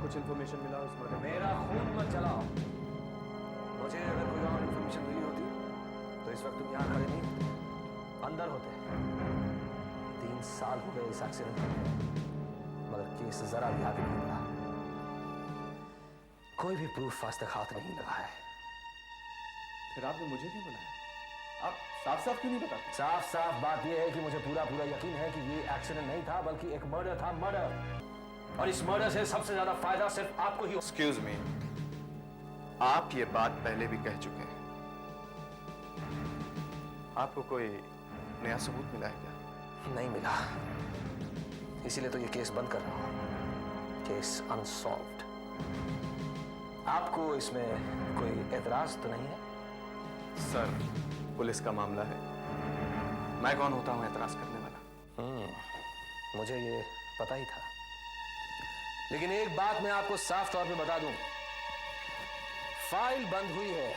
कुछ इन्फॉर्मेशन मिला उस मर्डर? मेरा खून मत चलाओ। मुझे अगर कोई और इन्फॉर्मेशन मिली होती तो इस वक्त तुम यहाँ खड़े नहीं होते, अंदर होते। 3 साल हो गए इस एक्सीडेंट को, मगर केस जरा भी आगे नहीं बढ़ा। कोई भी प्रूफ आज तक हाथ नहीं लगा है। फिर आपने मुझे क्यों बुलाया? आप साफ साफ क्यों नहीं बताते? साफ साफ बात यह है कि मुझे पूरा पूरा यकीन है कि ये एक्सीडेंट नहीं था, बल्कि एक मर्डर था, मर्डर। और इस मर्डर से सबसे ज्यादा फायदा सिर्फ आपको ही। एक्सक्यूज मी, आप ये बात पहले भी कह चुके हैं। आपको कोई नया सबूत मिला है क्या? नहीं मिला, इसीलिए तो ये केस बंद कर रहा हूं। Case unsolved. आपको इसमें कोई एतराज तो नहीं है? सर, पुलिस का मामला है, मैं कौन होता हूं एतराज करने वाला? मुझे ये पता ही था, लेकिन एक बात मैं आपको साफ तौर पे बता दूं, फाइल बंद हुई है,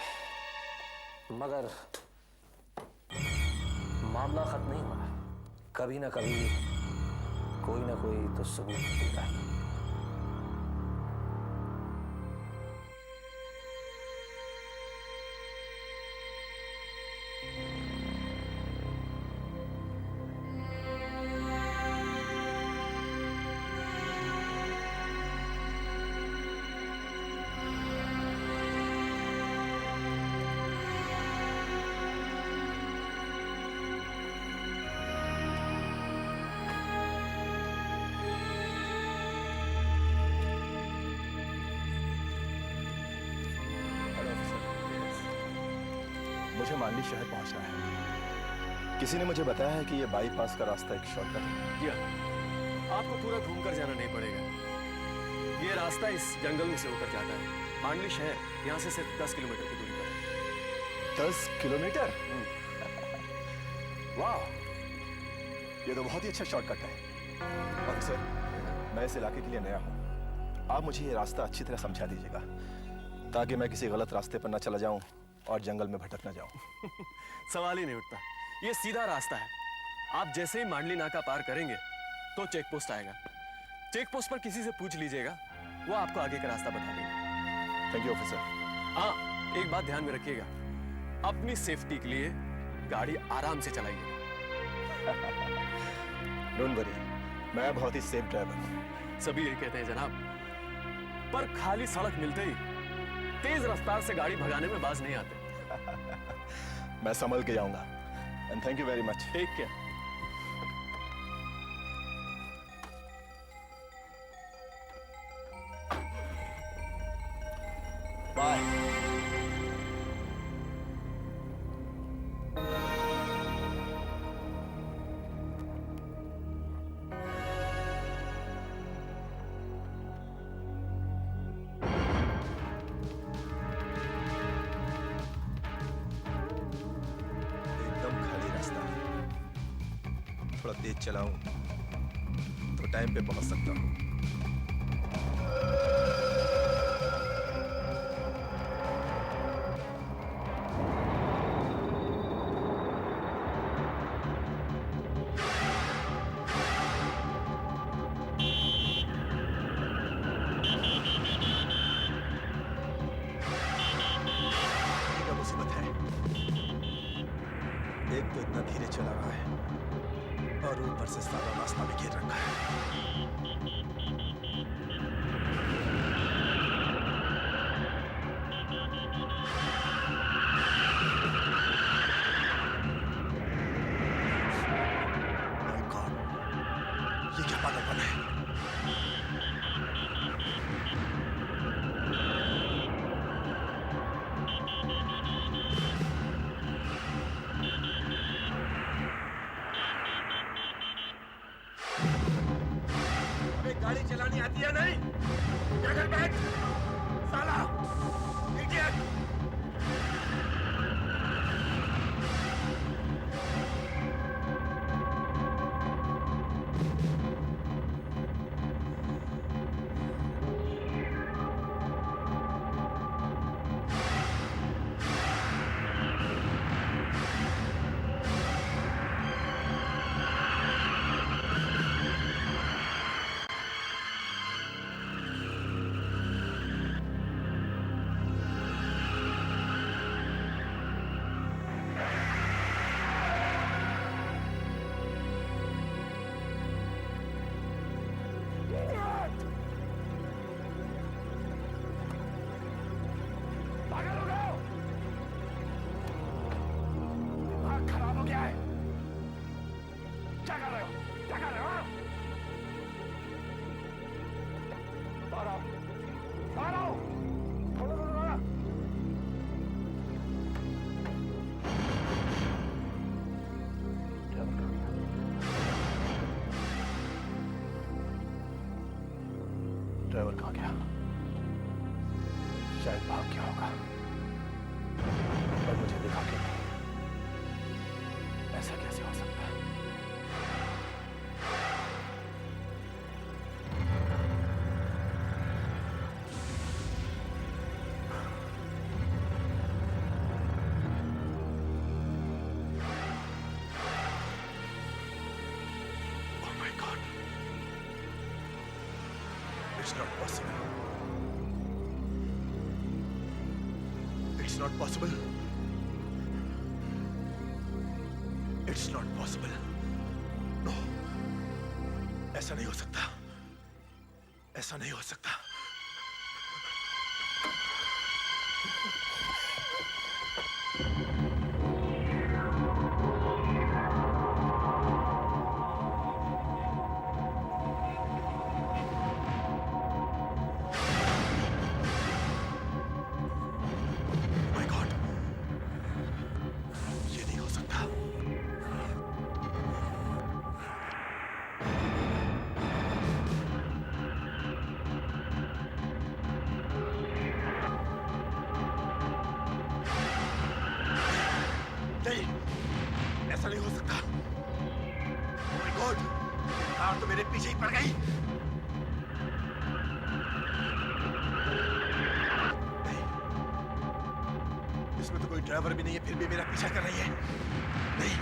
मगर मामला खत्म नहीं हुआ। कभी ना कभी कोई ना कोई तो सबूत मिलेगा ही। मुझे मांडली शहर पहुंचना है। किसी ने मुझे बताया है कि ये बाईपास का रास्ता एक शॉर्टकट है। जी हाँ, आपको पूरा घूमकर जाना नहीं पड़ेगा। ये रास्ता इस जंगल में से होकर जाता है। मांडली शहर यहाँ से सिर्फ 10 किलोमीटर की दूरी पर है। 10 किलोमीटर? वाह, ये तो बहुत ही अच्छा शॉर्टकट है। ऑफिसर, मैं इस इलाके के लिए नया हूँ, आप मुझे ये रास्ता अच्छी तरह समझा दीजिएगा, ताकि मैं किसी गलत रास्ते पर न चला जाऊं और जंगल में भटक न जाऊं। सवाल ही नहीं उठता, ये सीधा रास्ता है। आप जैसे ही मांडली नाका पार करेंगे तो चेक पोस्ट आएगा। चेक पोस्ट पर किसी से पूछ लीजिएगा, वो आपको आगे का रास्ता बता देंगे। Thank you officer. हाँ, एक बात ध्यान में रखिएगा, अपनी सेफ्टी के लिए गाड़ी आराम से चलाइएगा। डोंट वरी, मैं बहुत ही सेफ ड्राइवर हूं। सभी यही कहते हैं जनाब, पर खाली सड़क मिलते ही तेज रफ्तार से गाड़ी भगाने में बाज नहीं आते। मैं संभल के जाऊंगा। And thank you very much. Take care. Bye. थोड़ा तेज चलाऊं तो टाइम पे पहुंच सकता हूं। ये मुसीबत है, एक तो इतना धीरे चला रहा है और ऊपर से सारा रास्ता भी घेर रखा है। माय गॉड, ये क्या पागलपन है? गाड़ी चलानी आती है नहीं? जगह बैठ साला इडियट। ड्राइवर कहाँ गया? शायद भाग गया होगा, पर मुझे दिखा के नहीं। ऐसा कैसे हो सकता है? Oh my God! It's not possible. It's not possible. It's not possible. No. ऐसा नहीं हो सकता. ऐसा नहीं हो सकता. My God. ये नहीं हो सकता. नहीं, ऐसा नहीं हो सकता. Oh my God, कार तो मेरे पीछे ही पड़ गई. नहीं, इसमें तो कोई ड्राइवर भी नहीं है, फिर भी मेरा पीछा कर रही है. नहीं,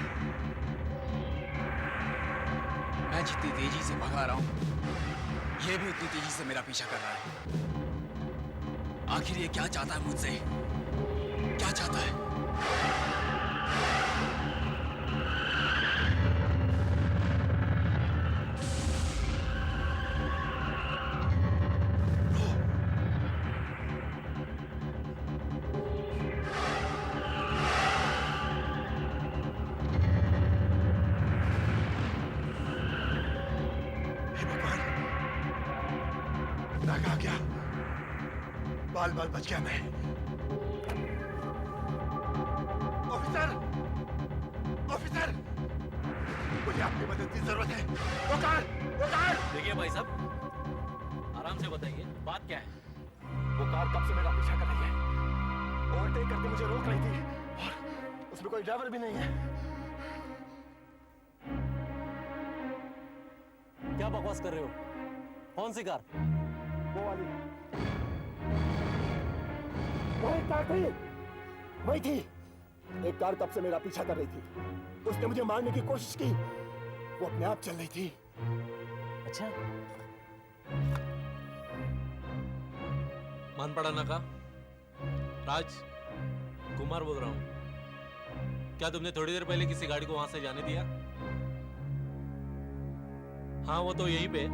मैं जितनी तेजी से भगा रहा हूं, ये भी उतनी तेजी से मेरा पीछा कर रहा है. आखिर ये क्या चाहता है मुझसे? क्या चाहता है? हे भगवान, ना कहा क्या? बाल बाल बच गया मैं. ऑफिसर, ऑफिसर, मुझे आपकी मदद की जरूरत है. वो कार. देखिए भाई साहब, आराम से बताइए, बात क्या है? वो कार कब से मेरा पीछा कर रही है. ओवरटेक करके मुझे रोक रही थी और उसमें कोई ड्राइवर भी नहीं है. क्या बकवास कर रहे हो? कौन सी कार? वो वाली. वही कार थी. वही थी. एक कार कब से मेरा पीछा कर रही थी. उसने मुझे मारने की कोशिश की. वो अपने आप चल रही थी. अच्छा, मानपड़ा नाका, राज कुमार बोल रहा हूं. क्या तुमने थोड़ी देर पहले किसी गाड़ी को वहां से जाने दिया? हाँ, वो तो यहीं पे,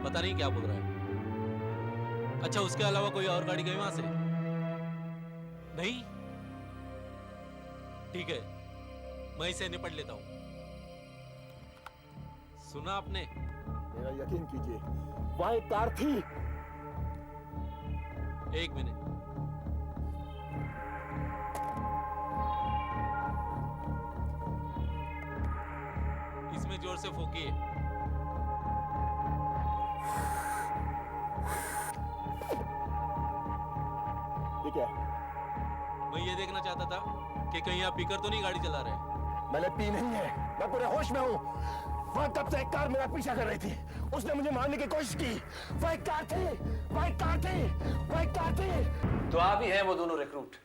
पता नहीं क्या बोल रहा है. अच्छा, उसके अलावा कोई और गाड़ी गई वहां से? नहीं? ठीक है, मैं इसे निपट लेता हूं. सुना आपने? मेरा यकीन कीजिए, वहां एक कार थी. एक मिनट. इसमें जोर से फूकिए. ये क्या है? मैं ये देखना चाहता था कि कहीं आप पीकर तो नहीं गाड़ी चला रहे. मैंने पी नहीं है. मैं पूरे होश में हूँ. वहां कब से एक कार मेरा पीछा कर रही थी. उसने मुझे मारने की कोशिश की. वह एक कार थी. वह एक कार थी. वह एक कार थी. तो आप ही हैं वो दोनों रिक्रूट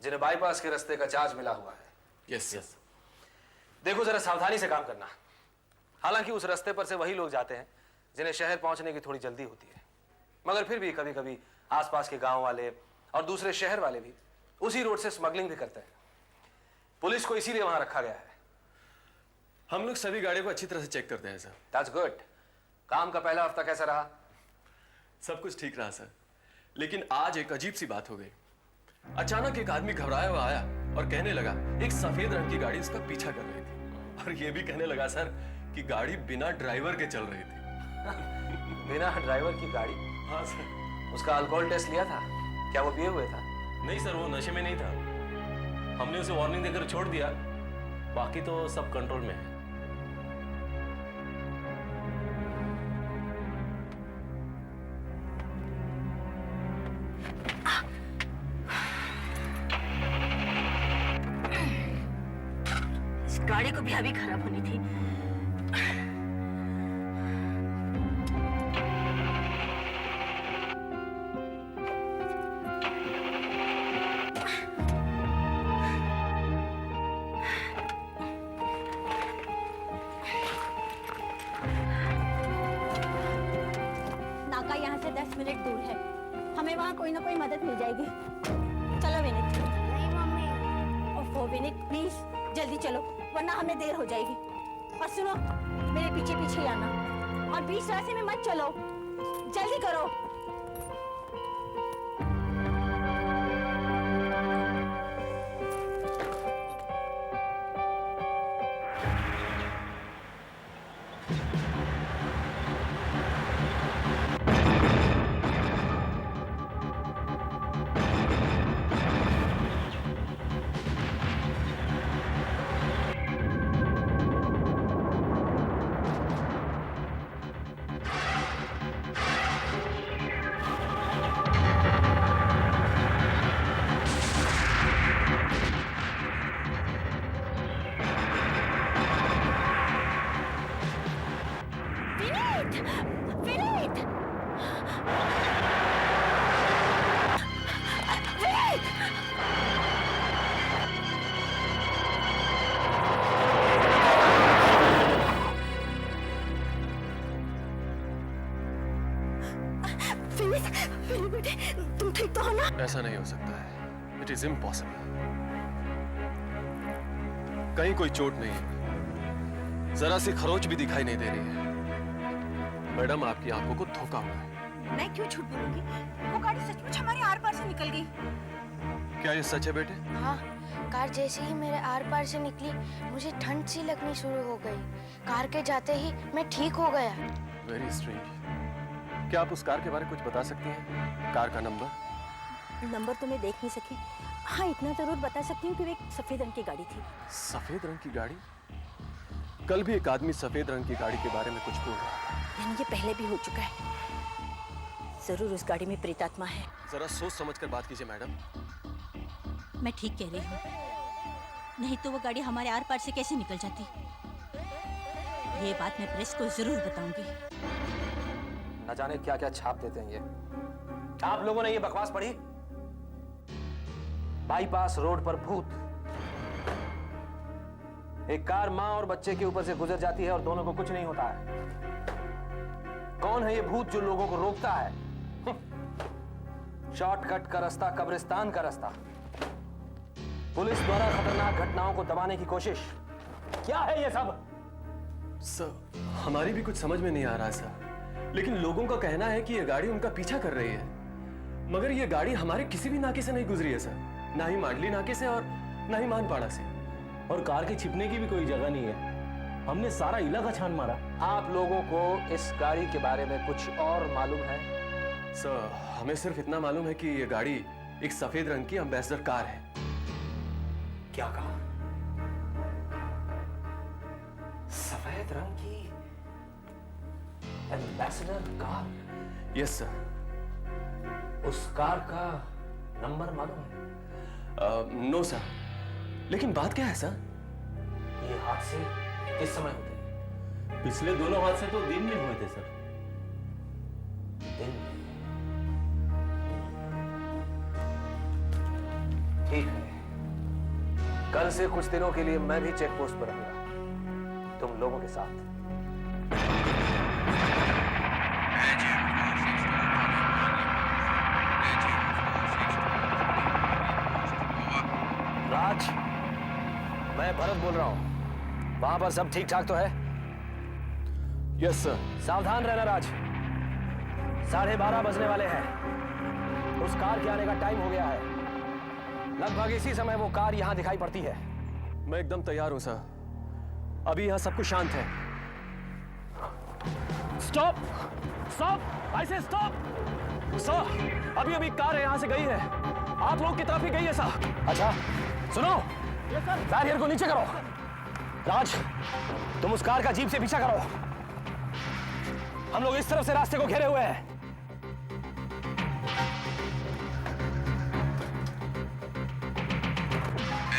जिन्हें बाईपास के रास्ते का चार्ज मिला हुआ है. यस. देखो, जरा सावधानी से काम करना. हालांकि उस रास्ते पर से वही लोग जाते हैं जिन्हें शहर पहुंचने की थोड़ी जल्दी होती है, मगर फिर भी कभी कभी आसपास के गांव वाले और दूसरे शहर वाले भी उसी रोड से स्मगलिंग भी करते हैं. पुलिस को इसीलिए वहां रखा गया है. हम लोग सभी गाड़ियों को अच्छी तरह से चेक करते हैं सर. That's good. काम का पहला हफ्ता कैसा रहा? सब कुछ ठीक रहा सर, लेकिन आज एक अजीब सी बात हो गई. अचानक एक आदमी घबराया हुआ आया और कहने लगा एक सफेद रंग की गाड़ी उसका पीछा कर रही थी, और ये भी कहने लगा सर कि गाड़ी बिना ड्राइवर के चल रही थी. बिना ड्राइवर की गाड़ी? हाँ सर. उसका अल्कोहल टेस्ट लिया था? क्या वो पिए हुए था? नहीं सर, वो नशे में नहीं था. हमने उसे वार्निंग देकर छोड़ दिया. बाकी तो सब कंट्रोल में है. गाड़ी को भी अभी खराब होनी थी। नाका यहाँ से 10 मिनट दूर है। हमें वहाँ कोई ना कोई मदद मिल जाएगी। चलो विनीत। नहीं मम्मी। ओफो विनीत प्लीज जल्दी चलो वरना हमें देर हो जाएगी। और सुनो मेरे पीछे पीछे ही आना और बीच रास्ते में मत चलो, जल्दी करो। तुम ठीक तो हो ना? ऐसा नहीं हो सकता है। It is impossible. कहीं कोई चोट नहीं है, जरा सी खरोच भी दिखाई नहीं दे रही है। मैडम आपकी आंखों को धोखा हुआ है। मैं क्यों झूठ बोलूंगी? वो गाड़ी सचमुच हमारे आर पार से निकल गई। क्या ये सच है बेटे? हाँ, कार जैसे ही मेरे आर पार से निकली मुझे ठंड सी लगनी शुरू हो गई। कार के जाते ही मैं ठीक हो गया। Very strange. क्या आप उस कार के बारे में कुछ बता सकती हैं? कार का नंबर? नंबर तो मैं देख नहीं सकी। हाँ इतना जरूर बता सकती हूँ कि वो एक सफेद रंग की गाड़ी थी। सफेद रंग की गाड़ी? कल भी एक आदमी सफेद रंग की गाड़ी के बारे में कुछ बोल रहा था। यानी ये पहले भी हो चुका है। जरूर उस गाड़ी में प्रेतात्मा है। जरा सोच समझकर बात कीजिए मैडम। मैं ठीक कह रही हूँ, नहीं तो वो गाड़ी हमारे आर पार से कैसे निकल जाती। ये बात मैं प्रेस को जरूर बताऊंगी। न जाने क्या क्या छाप देते हैं ये। आप लोगों ने ये बकवास पढ़ी? बाईपास रोड पर भूत। एक कार मां और बच्चे के ऊपर से गुजर जाती है और दोनों को कुछ नहीं होता है। कौन है ये भूत जो लोगों को रोकता है? शॉर्टकट का रास्ता, कब्रिस्तान का रास्ता। पुलिस द्वारा खतरनाक घटनाओं को दबाने की कोशिश। क्या है ये सब? सर हमारी भी कुछ समझ में नहीं आ रहा सर, लेकिन लोगों का कहना है कि ये गाड़ी उनका पीछा कर रही है, मगर ये गाड़ी हमारे किसी भी नाके से नहीं गुजरी है सर। ना ही मांडली नाके से और ना ही मानपाड़ा से। और कार के छिपने की भी कोई जगह नहीं है। हमने सारा इलाका छान मारा। आप लोगों को इस गाड़ी के बारे में कुछ और मालूम है? सर हमें सिर्फ इतना मालूम है कि ये गाड़ी एक सफेद रंग की एम्बेसडर कार है। क्या कहा? सफेद रंग की एम्बेसडर कार? Yes sir. उस कार का नंबर मालूम है? नो सर, लेकिन बात क्या है सर? ये हादसे किस समय होते हैं? पिछले दोनों हादसे तो दिन में हुए थे सर। दिन में? ठीक है, कल से कुछ दिनों के लिए मैं भी चेक पोस्ट पर रहूंगा तुम लोगों के साथ। राज, मैं भरत बोल रहा हूं। वहां पर सब ठीक ठाक तो है? Yes sir. सावधान रहना राज, 12:30 बजने वाले हैं। उस कार के आने का टाइम हो गया है। लगभग इसी समय वो कार यहां दिखाई पड़ती है। मैं एकदम तैयार हूं सर। अभी यहां सब कुछ शांत है। स्टॉप स्टॉप, आई से स्टॉप। सर अभी अभी कार यहां से गई है, आप लोग की तरफ ही गई है सर। अच्छा सुनो, बैरियर को नीचे करो। राज, तुम उस कार का जीप से पीछा करो। हम लोग इस तरफ से रास्ते को घेरे हुए हैं।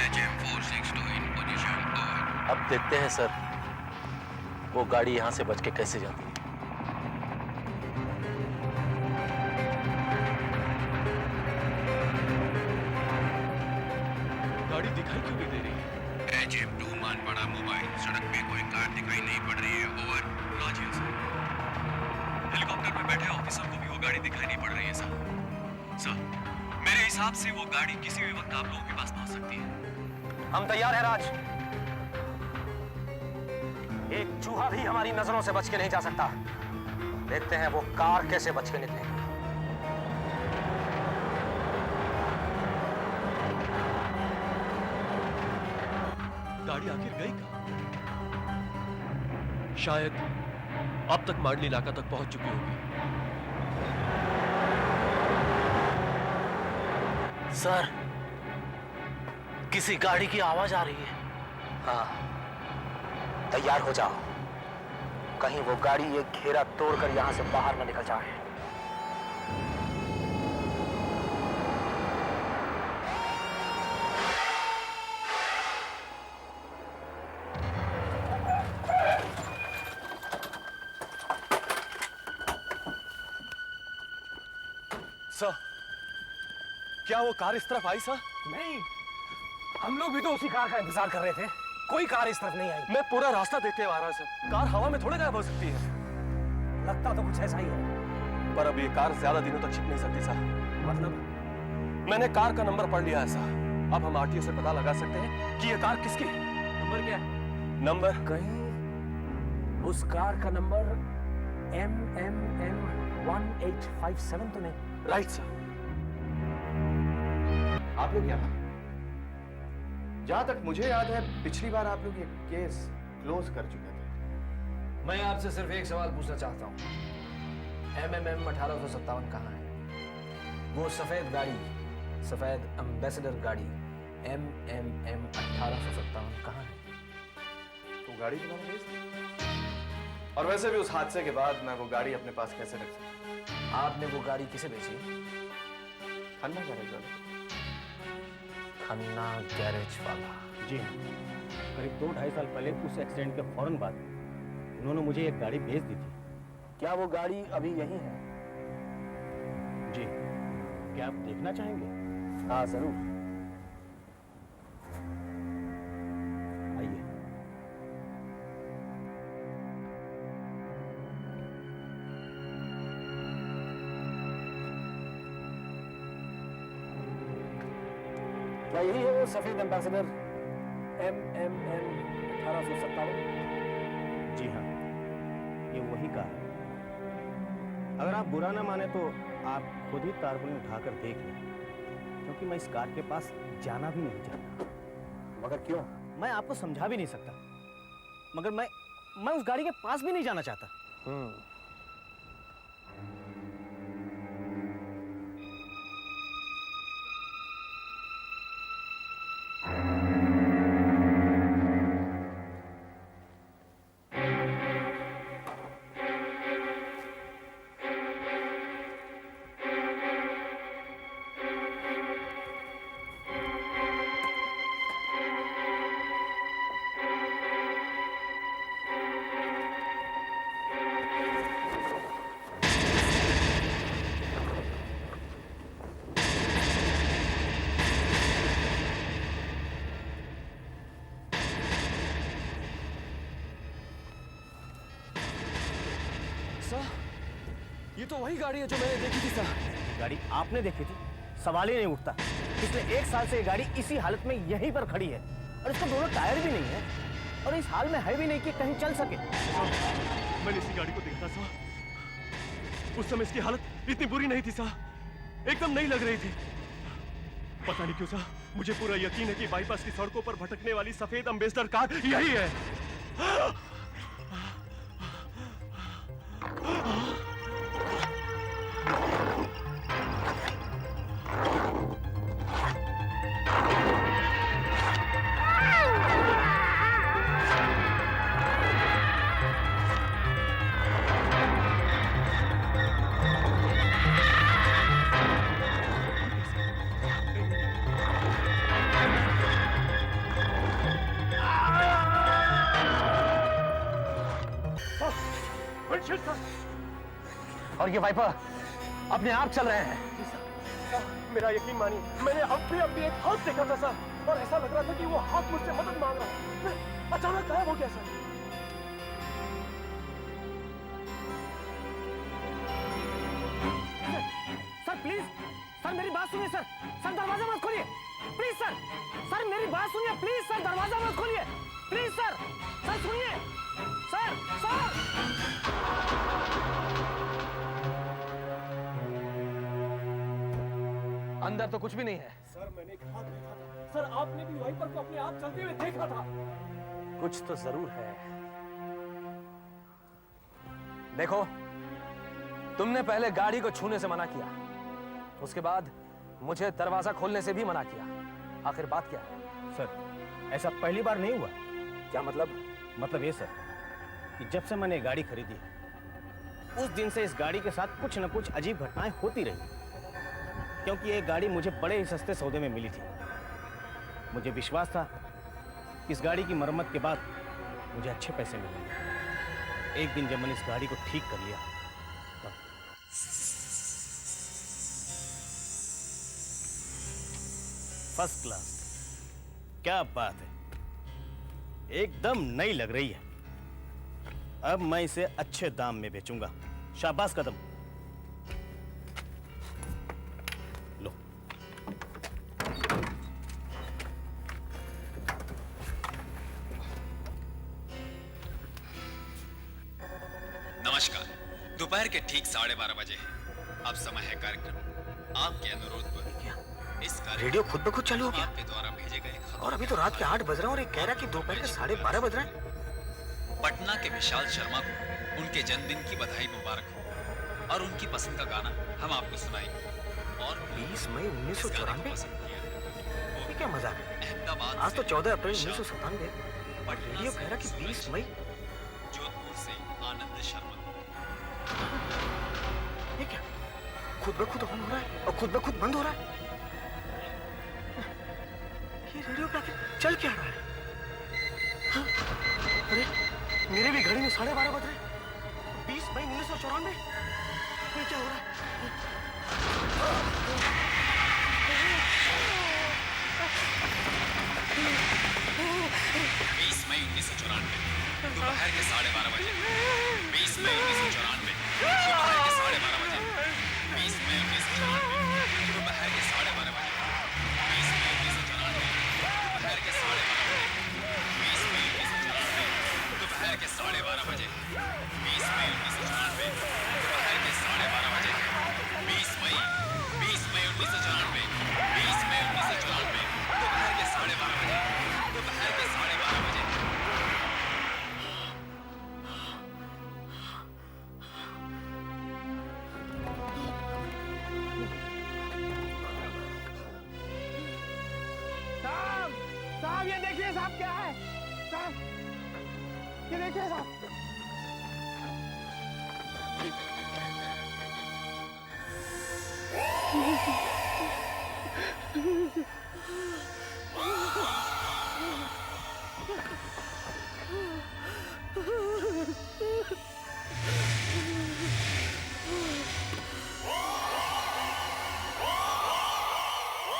HM462 in position, over. अब देखते हैं सर वो गाड़ी यहां से बच के कैसे जाती है। गाड़ी दिखाई क्यों नहीं दे रही है? एच-2 मानपाड़ा मोबाइल, सड़क पे कोई कार दिखाई नहीं पड़ रही है। ओवर। राजीव सर, हेलीकॉप्टर में बैठे ऑफिसर को भी वो गाड़ी दिखाई नहीं पड़ रही है सर। सर, मेरे हिसाब से वो गाड़ी किसी भी वक्त आप लोगों के पास पहुंच सकती है। हम तैयार हैं राज। एक चूहा भी हमारी नजरों से बच के नहीं जा सकता। देखते हैं वो कार कैसे बच के निकलेगी। गाड़ी आखिर गई कहाँ? शायद अब तक मांडली नाका तक पहुंच चुकी होगी। सर किसी गाड़ी की आवाज आ रही है। हाँ, तैयार हो जाओ। कहीं वो गाड़ी एक घेरा तोड़कर यहां से बाहर न निकल जाए। सर, क्या वो कार इस तरफ आई सर? नहीं, हम लोग भी तो उसी कार का इंतजार कर रहे थे। कोई कार इस तरफ नहीं आई। मैं पूरा रास्ता देख के आ रहा सर। कार हवा में थोड़े गायब हो सकती है। लगता तो कुछ ऐसा ही है। पर अब ये कार ज्यादा दिनों तक छिप नहीं सकती सर। मतलब? मैंने कार का नंबर पढ़ लिया है सर। अब हम आरटीओ से पता लगा सकते हैं कि ये कार किसकी है। नंबर क्या है? नंबर कहीं उस कार का नंबर MMM 1857 तो नहीं? Right sir. आप लोग यहाँ, जहां तक मुझे याद है पिछली बार आप लोग ये केस क्लोज कर चुके थे। मैं आपसे सिर्फ एक सवाल पूछना चाहता हूँ। MMM 1857 कहाँ है? वो सफेद गाड़ी, सफेद एम्बेसडर गाड़ी MMM 1857 कहाँ है? तो गाड़ी तो मैंने भेज दी। और वैसे भी उस हादसे के बाद मैं वो गाड़ी अपने पास कैसे रख सकता? आपने वो गाड़ी किसे बेची? खन्ना गैरेज वाले। खन्ना गैरेज वाला। जी हाँ, करीब 2-2.5 साल पहले उस एक्सीडेंट के फौरन बाद उन्होंने मुझे एक गाड़ी भेज दी थी। क्या वो गाड़ी अभी यहीं है? जी, क्या आप देखना चाहेंगे? हाँ जरूर। आइए। क्या यही है वो सफेद एम्बेसडर MMM 1857? जी हाँ, ये वही कार है। अगर आप बुरा ना माने तो आप खुद ही तारपुनी उठाकर देख लें, क्योंकि मैं इस कार के पास जाना भी नहीं चाहता। मगर क्यों? मैं आपको समझा भी नहीं सकता, मगर मैं उस गाड़ी के पास भी नहीं जाना चाहता। सर, ये तो वही गाड़ी है जो मैंने देखी थी सर। गाड़ी आपने देखी थी? सवाल ही नहीं उठता। पिछले 1 साल से ये गाड़ी इसी हालत में यहीं पर खड़ी है और इसका दोनों टायर भी नहीं है और इस हाल में है भी नहीं कि कहीं चल सके। मैंने इसी गाड़ी को देखा सर। उस समय इसकी हालत इतनी बुरी नहीं थी सर। एकदम नहीं लग रही थी। पता नहीं क्यों सर, मुझे पूरा यकीन है कि बाईपास की सड़कों पर भटकने वाली सफेद एम्बेसडर कार यही है। और ये वाइपर अपने आप चल रहे हैं। मेरा यकीन मानिए, मैंने अभी एक हाथ देखा था सर, और ऐसा लग रहा था कि वो हाथ मुझसे मदद मांग रहा है, फिर अचानक गायब हो गया सर। सर प्लीज, सर मेरी बात सुनिए सर, सर दरवाजा मत खोलिए प्लीज सर, सर मेरी बात सुनिए प्लीज सर, दरवाजा मत खोलिए प्लीज सर, सर सुनिए सर, सर। अंदर तो कुछ भी नहीं है। सर मैंने एक हाथ देखा था सर, आपने भी वाइपर को अपने आप चलते हुए देखा था। कुछ तो जरूर है। देखो, तुमने पहले गाड़ी को छूने से मना किया, उसके बाद मुझे दरवाजा खोलने से भी मना किया। आखिर बात क्या है? सर ऐसा पहली बार नहीं हुआ। क्या मतलब? मतलब ये सर कि जब से मैंने गाड़ी खरीदी है, उस दिन से इस गाड़ी के साथ कुछ न कुछ अजीब घटनाएं होती रही, क्योंकि ये गाड़ी मुझे बड़े ही सस्ते सौदे में मिली थी। मुझे विश्वास था कि इस गाड़ी की मरम्मत के बाद मुझे अच्छे पैसे मिलेंगे। एक दिन जब मैंने इस गाड़ी को ठीक कर लिया, फर्स्ट क्लास, क्या बात है, एकदम नई लग रही है। अब मैं इसे अच्छे दाम में बेचूंगा। शाबाश कदम। लो। नमस्कार, दोपहर के ठीक 12:30 बजे है। अब समय है कार्यक्रम आपके अनुरोध पर। इस रेडियो खुद ब खुद चालू हो गया आपके द्वारा भेजे गए और अभी तो रात के 8 बज रहे हैं और एक कह रहा कि दोपहर के 12:30 बज रहे हैं। पटना के विशाल शर्मा को उनके जन्मदिन की बधाई मुबारक हो और उनकी पसंद का गाना हम आपको सुनाएंगे। और 20 मई 1994। ये क्या मजाक है? अहमदाबाद आज तो से 14 अप्रैल शाह, 1997। और पटना रेडियो से कह रहा कि 20 मई। जोधपुर से आनंद शर्मा। ये क्या? खुद ब खुद ऑन हो रहा है और खुद ब खुद बंद हो रहा है। ये रेडियो पे आखिर चल क्या रहा है? हाँ? अरे मेरे भी घड़ी में 12:30 बज रहे हैं। 20 मई 1994। ये क्या हो रहा है? 20 मई 1994 दोपहर के 12:30 बजे। 20 मई 1994 दोपहर के 12:30 बजे। 20 मई 1994 दोपहर के 12:30 बजे। 20 मई 1994 दोपहर के 12:30 बजे। 20 मई 1994 दोपहर के 12:30 बजे। 20 मई 1994 दोपहर के 12:30 बजे। 20 मई 1994 20 मई 1994 दोपहर के 12:30 बजे। दोपहर के 12:30 बजे। साहब ये देखिए साहब, क्या है साहब, ये देखिए साहब।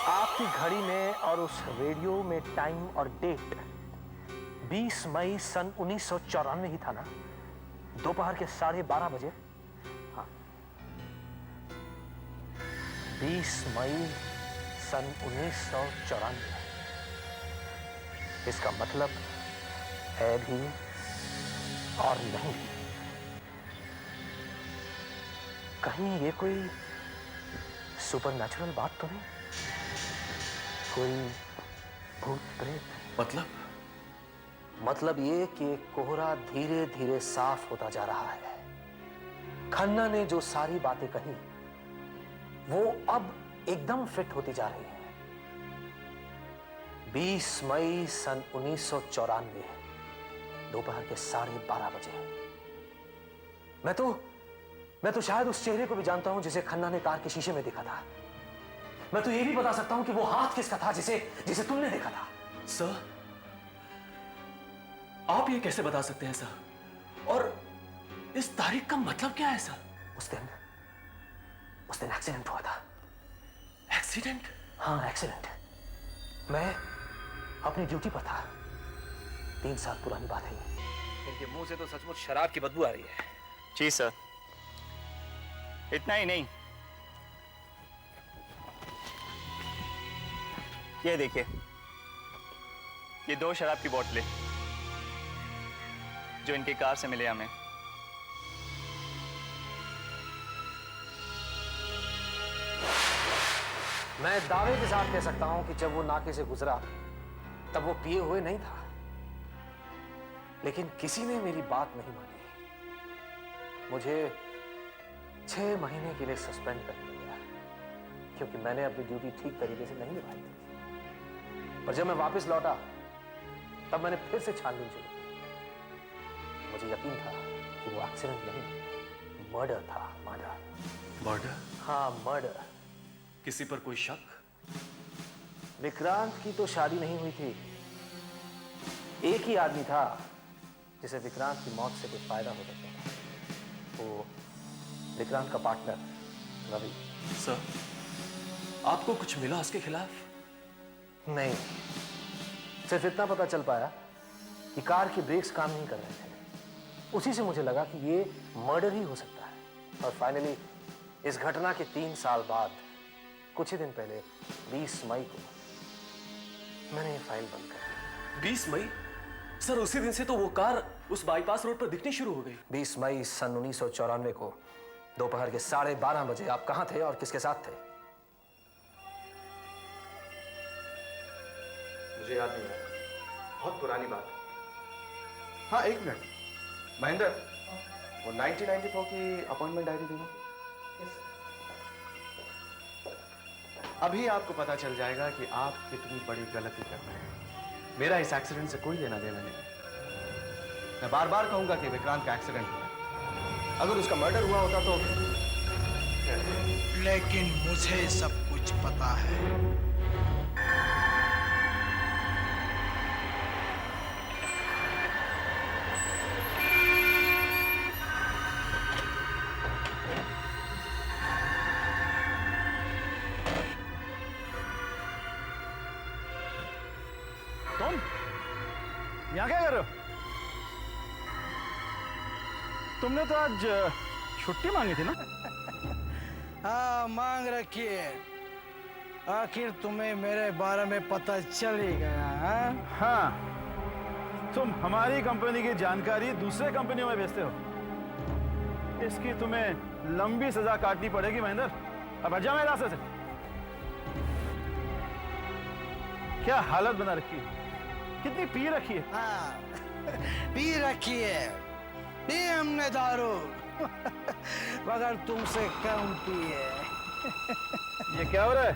आपकी घड़ी में और उस रेडियो में टाइम और डेट 20 मई सन 1994 ही था ना? दोपहर के 12:30 बजे। हाँ, 20 मई सन 1994। इसका मतलब है भी और नहीं भी। कहीं ये कोई सुपरनैचुरल बात तो नहीं? कोई भूत प्रेत? मतलब ये कि कोहरा धीरे धीरे साफ होता जा रहा है। खन्ना ने जो सारी बातें कही वो अब एकदम फिट होती जा रही है। 20 मई सन 1994 दोपहर के 12:30 बजे। मैं तो शायद उस चेहरे को भी जानता हूं जिसे खन्ना ने कार के शीशे में देखा था। मैं तो ये भी बता सकता हूं कि वो हाथ किसका था जिसे तुमने देखा था। सर, आप ये कैसे बता सकते हैं सर? और इस तारीख का मतलब क्या है सर? उस दिन उस दिन एक्सीडेंट हुआ था। एक्सीडेंट? हाँ, एक्सीडेंट। मैं अपनी ड्यूटी पर था। 3 साल पुरानी बात है ये। इनके मुंह से तो सचमुच शराब की बदबू आ रही है। जी सर, इतना ही नहीं, ये देखिए, ये 2 शराब की बोतलें जो इनकी कार से मिले हमें। मैं दावे के साथ कह सकता हूं कि जब वो नाके से गुजरा तब वो पिए हुए नहीं था, लेकिन किसी ने मेरी बात नहीं मानी। मुझे 6 महीने के लिए सस्पेंड कर दिया गया क्योंकि मैंने अपनी ड्यूटी ठीक तरीके से नहीं निभाई थी। पर जब मैं वापस लौटा तब मैंने फिर से छानबीन शुरू की। मुझे यकीन था कि वो एक्सीडेंट नहीं, मर्डर था। मर्डर। मर्डर? हाँ, मर्डर। किसी पर कोई शक? विक्रांत की तो शादी नहीं हुई थी। एक ही आदमी था जिसे विक्रांत की मौत से कुछ फायदा हो सकता था। वो विक्रांत का पार्टनर रवि। सर, आपको कुछ मिला उसके खिलाफ? नहीं, सिर्फ इतना पता चल पाया कि कार के ब्रेक्स काम नहीं कर रहे थे। उसी से मुझे लगा कि ये मर्डर ही हो सकता है। और फाइनली इस घटना के 3 साल बाद, कुछ ही दिन पहले 20 मई को मैंने ये फाइल बंद कर दी। 20 मई? सर, उसी दिन से तो वो कार उस बाईपास रोड पर दिखनी शुरू हो गई। 20 मई सन 1994 को दोपहर के 12:30 बजे आप कहां थे और किसके साथ थे? मुझे याद नहीं है, बहुत पुरानी बात है। हाँ, 1 मिनट महेंद्र, वो 1994 की अपॉइंटमेंट डायरी देना। अभी आपको पता चल जाएगा कि आप कितनी बड़ी गलती कर रहे हैं। मेरा इस एक्सीडेंट से कोई लेना देना नहीं। मैं बार बार कहूंगा कि विक्रांत का एक्सीडेंट हुआ। अगर उसका मर्डर हुआ होता तो, लेकिन मुझे सब कुछ पता है। तुम यहाँ क्या कर रहे हो? तुमने तो आज छुट्टी मांगी थी ना? हाँ, मांग रखी है। आखिर तुम्हें मेरे बारे में पता चल ही गया है? हाँ, तुम हमारी कंपनी की जानकारी दूसरे कंपनियों में भेजते हो। इसकी तुम्हें लंबी सजा काटनी पड़ेगी महेंद्र। अब हट जाओ मेरे रास्ते से। क्या हालत बना रखी है, कितनी पी रखी है। हाँ, पी रखी है, पी हमने दारू, मगर तुमसे कम पी है। ये क्या हो रहा है?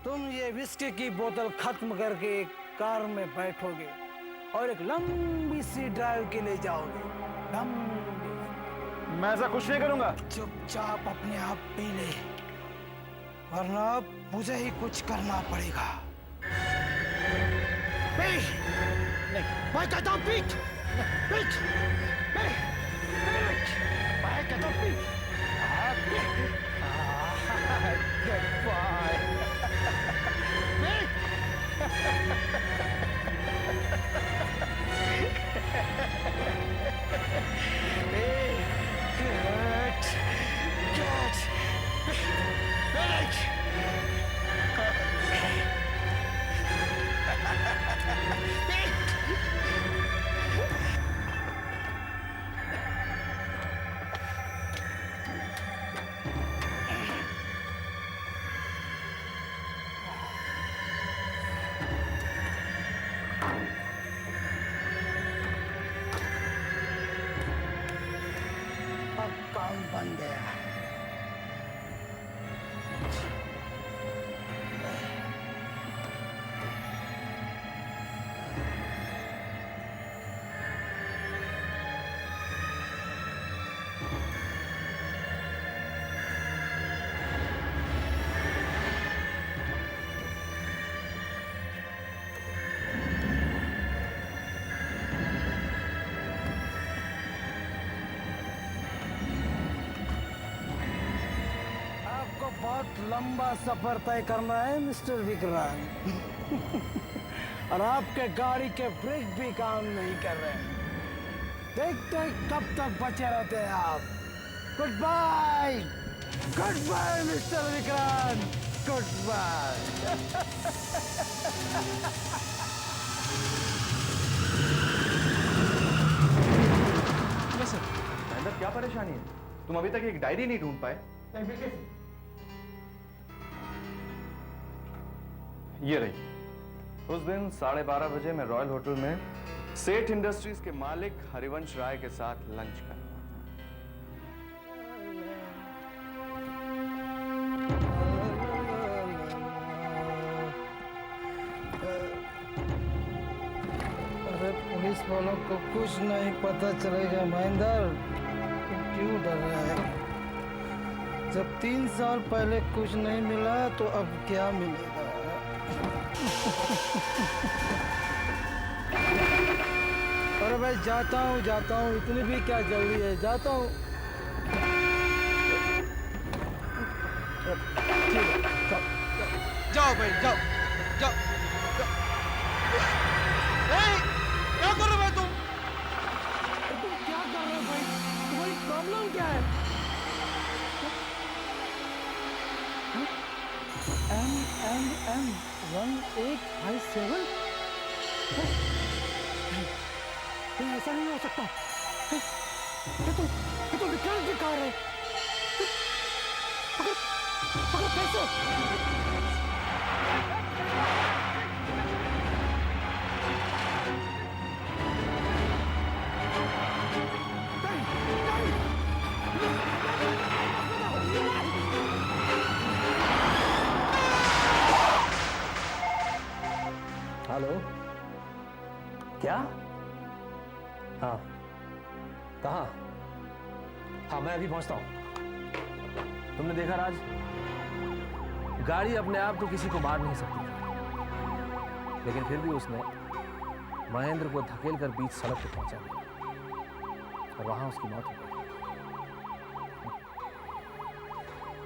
तुम ये विस्की की बोतल खत्म करके एक कार में बैठोगे और एक लंबी सी ड्राइव के लिए जाओगे। लंबी। मैं ऐसा कुछ नहीं करूंगा। चुपचाप अपने आप पी ले, वरना मुझे ही कुछ करना पड़ेगा। पी। नहीं, मैं कहता हूँ पीट, पीट, पीट, पीट, मैं कहता हूँ पीट। Goodbye. काम बन गया। बहुत लंबा सफर तय करना है मिस्टर विक्रांत। और आपके गाड़ी के ब्रेक भी काम नहीं कर रहे। देखते हैं कब तक बचे रहते हैं आप। Good bye, good bye mister Vikrant, good bye. Mahendra, क्या परेशानी है? तुम अभी तक एक डायरी नहीं ढूंढ पाए? ये रही। उस दिन 12:30 बजे मैं रॉयल होटल में सेठ इंडस्ट्रीज के मालिक हरिवंश राय के साथ लंच कर रहा अरे पुलिस वालों को कुछ नहीं पता चलेगा महेंद्र, तुम क्यों डर रहे हैं? जब 3 साल पहले कुछ नहीं मिला तो अब क्या मिलेगा? अरे भाई जाता हूँ, इतनी भी क्या जल्दी है, जाता हूँ। जाओ भाई, जाओ जाओ, क्या कर रहे हो भाई तुम? तुम क्या कर रहे हो भाई? तुम्हारी प्रॉब्लम क्या है? M 1857? ऐसा नहीं हो सकता। ये तो विक्रांत की कार है। पकड़ पैसे। हेलो, क्या? हाँ, कहाँ? हाँ, मैं अभी पहुंचता हूं। तुमने देखा राज, गाड़ी अपने आप तो किसी को मार नहीं सकती, लेकिन फिर भी उसने महेंद्र को धकेल कर बीच सड़क पर पहुंचा दिया और वहां उसकी मौत हो गई।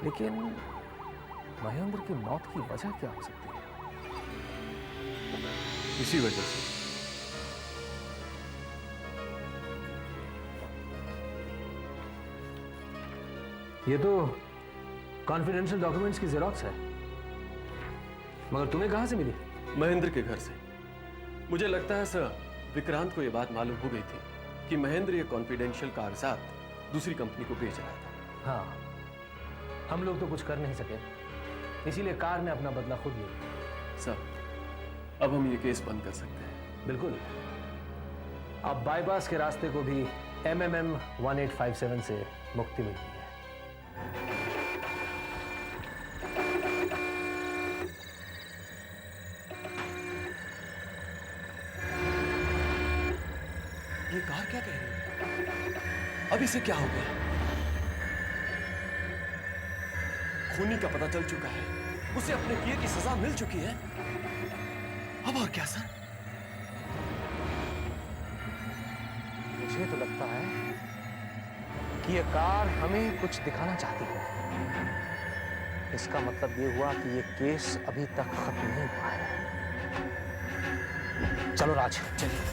लेकिन महेंद्र की मौत की वजह क्या हो सकती है? इसी वजह से ये तो कॉन्फिडेंशियल डॉक्यूमेंट्स की जेरॉक्स है, मगर तुम्हें कहां से मिली? महेंद्र के घर से। मुझे लगता है सर, विक्रांत को यह बात मालूम हो गई थी कि महेंद्र ये कॉन्फिडेंशियल कागजात दूसरी कंपनी को बेच रहा था। हाँ, हम लोग तो कुछ कर नहीं सके, इसीलिए कार ने अपना बदला खुद लिया। सर, अब हम ये केस बंद कर सकते हैं। बिल्कुल। अब बाईपास के रास्ते को भी MMM 1857 से मुक्ति मिलती है। ये कार क्या कह रही है? अब इसे क्या हो गया? खूनी का पता चल चुका है, उसे अपने किए की सजा मिल चुकी है। अब और क्या सर? मुझे तो लगता है कि ये कार हमें कुछ दिखाना चाहती है। इसका मतलब ये हुआ कि ये केस अभी तक खत्म नहीं हुआ है। चलो राज, चलिए।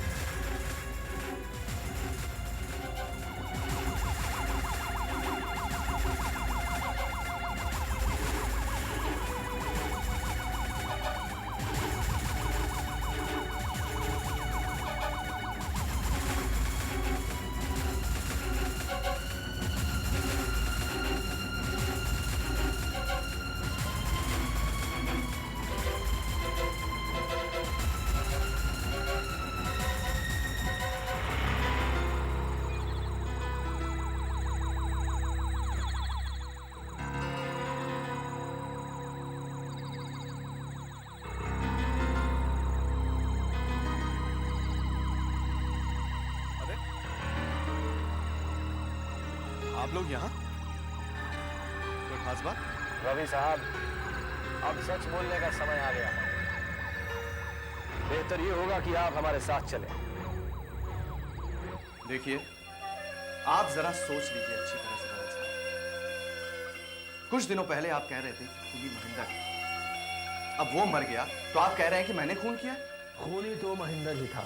आप लोग यहाँ? कोई खास बात? रवि साहब, अब सच बोलने का समय आ गया है। बेहतर ये होगा कि आप हमारे साथ चलें। देखिए, आप जरा सोच लीजिए अच्छी तरह से रवि साहब। कुछ दिनों पहले आप कह रहे थे कि खूनी महेंद्र है। अब वो मर गया तो आप कह रहे हैं कि मैंने खून किया? खूनी तो महेंद्र ही था,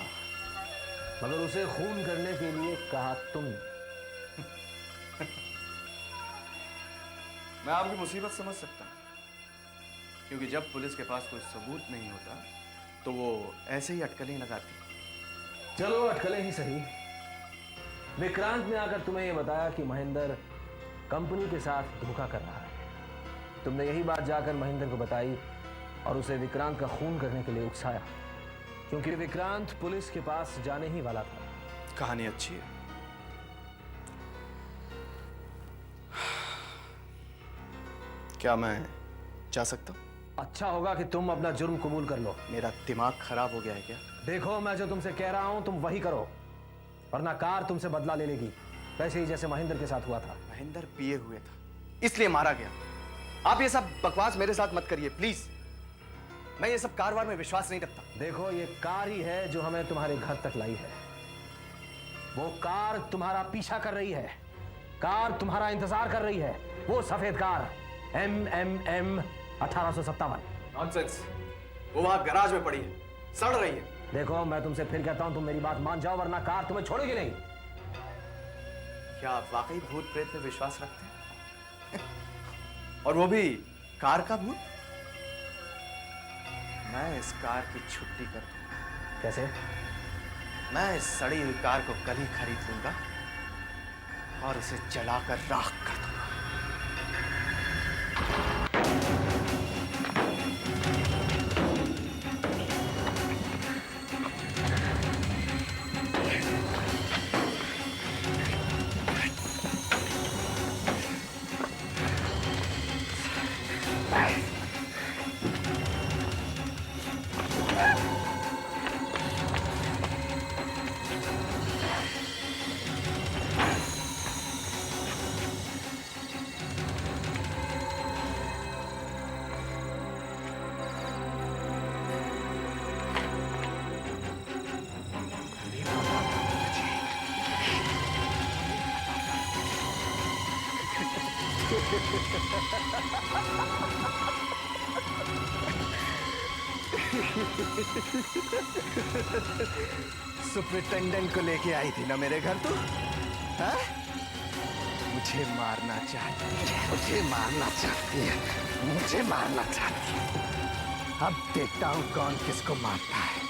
मगर उसे खून करने के लिए कहा तुमने। मैं आपकी मुसीबत समझ सकता हूं, क्योंकि जब पुलिस के पास कोई सबूत नहीं होता तो वो ऐसे ही अटकलें लगाती। चलो अटकलें ही सही। विक्रांत ने आकर तुम्हें यह बताया कि महेंद्र कंपनी के साथ धोखा कर रहा है। तुमने यही बात जाकर महेंद्र को बताई और उसे विक्रांत का खून करने के लिए उकसाया, क्योंकि विक्रांत पुलिस के पास जाने ही वाला था। कहानी अच्छी है। क्या मैं जा सकता हूं? अच्छा होगा कि तुम अपना जुर्म कबूल कर लो। मेरा दिमाग खराब हो गया है क्या? देखो, मैं जो तुमसे कह रहा हूं तुम वही करो, वरना कार तुमसे बदला ले लेगी, वैसे ही जैसे महेंद्र के साथ हुआ था। महेंद्र पिए हुए था, इसलिए मारा गया। आप ये सब बकवास मेरे साथ मत करिए प्लीज। मैं ये सब कारवार में विश्वास नहीं रखता। देखो, ये कार ही है जो हमें तुम्हारे घर तक लाई है। वो कार तुम्हारा पीछा कर रही है, कार तुम्हारा इंतजार कर रही है। वो सफेद कार MMM 1857। नॉनसेंस, वो वहां गैराज में पड़ी है, सड़ रही है। देखो, मैं तुमसे फिर कहता हूं, तुम मेरी बात मान जाओ, वरना कार तुम्हें छोड़ेगी नहीं। क्या आप वाकई भूत प्रेत में विश्वास रखते हैं? और वो भी कार का भूत? मैं इस कार की छुट्टी कर दूंगा। कैसे? मैं इस सड़ी हुई कार को कल ही खरीद लूंगा और उसे जलाकर राख कर दूंगा। सुपरिटेंडेंट को लेके आई थी ना मेरे घर तू? हाँ? मुझे मारना चाहती है, मुझे मारना चाहती है, मुझे मारना चाहती है। अब देखता हूं कौन किसको मारता है।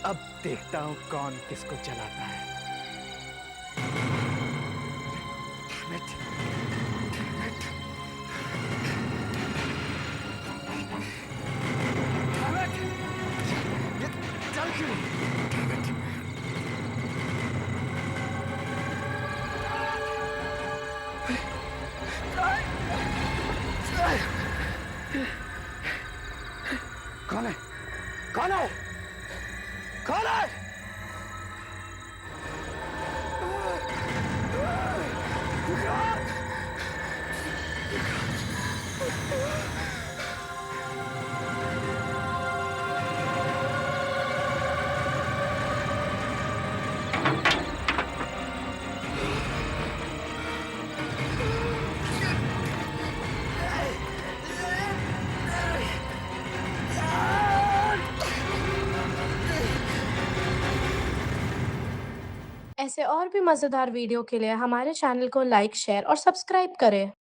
अब देखता हूं कौन किसको जलाता है। कौन है? कौन है? कौन है? ऐसे और भी मज़ेदार वीडियो के लिए हमारे चैनल को लाइक, शेयर और सब्सक्राइब करें।